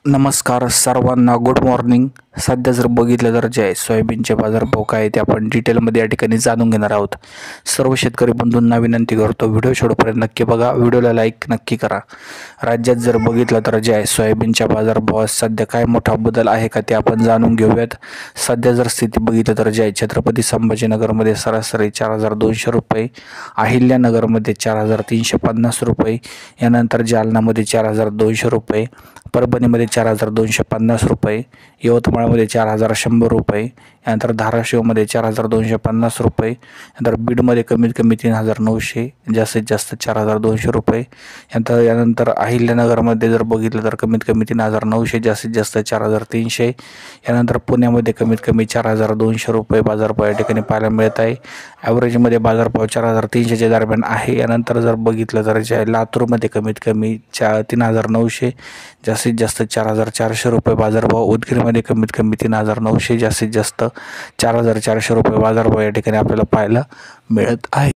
नमस्कार सर्वांना, good morning. सध्या जर बघितलं तर जे आहे सोयाबीनचे बाजारभाव काय ते आपण डिटेलमध्ये या ठिकाणी जाणून घेणार आहोत. सर्व शेतकरी बंधूंना विनंती करतो, व्हिडिओ शेवटपर्यंत नक्की बघा, व्हिडिओला लाईक नक्की करा. राज्यात जर बघितलं तर जे आहे सोयाबीनच्या बाजारभावात सध्या काय मोठा बदल आहे का ते आपण जाणून घेऊयात. सध्या जर स्थिती बघितलं तर जे आहे छत्रपती संभाजीनगरमध्ये सरासरी 4,200 रुपये, अहिल्यानगरमध्ये 4,350 रुपये, यानंतर जालनामध्ये 4,200 रुपये, परभणीमध्ये 4,250 रुपये, यवतमाळमध्ये 4,100 रुपये, यानंतर धाराशिवमध्ये 4,250 रुपये, यानंतर बीडमध्ये कमीत कमी 3,900, जास्तीत जास्त 4,200 रुपये, यानंतर अहिल्यानगरमध्ये जर बघितलं तर कमीत कमी 3,900, जास्तीत जास्त 4,300, यानंतर पुण्यामध्ये कमीत कमी 4,200 रुपये बाजारभाव या ठिकाणी पाहायला मिळत आहे. ॲव्हरेजमध्ये बाजारभाव 4,300च्या दरम्यान आहे. यानंतर जर बघितलं तर जे आहे लातूरमध्ये कमीत कमी 3,900, जास्तीत जास्त 4,400 रुपये बाजारभाव, उदगीरमध्ये कमीत कमी 3,900, जास्तीत जास्त 4,400 रुपये बाजारभाव या ठिकाणी आपल्याला पाहायला मिळत आहे.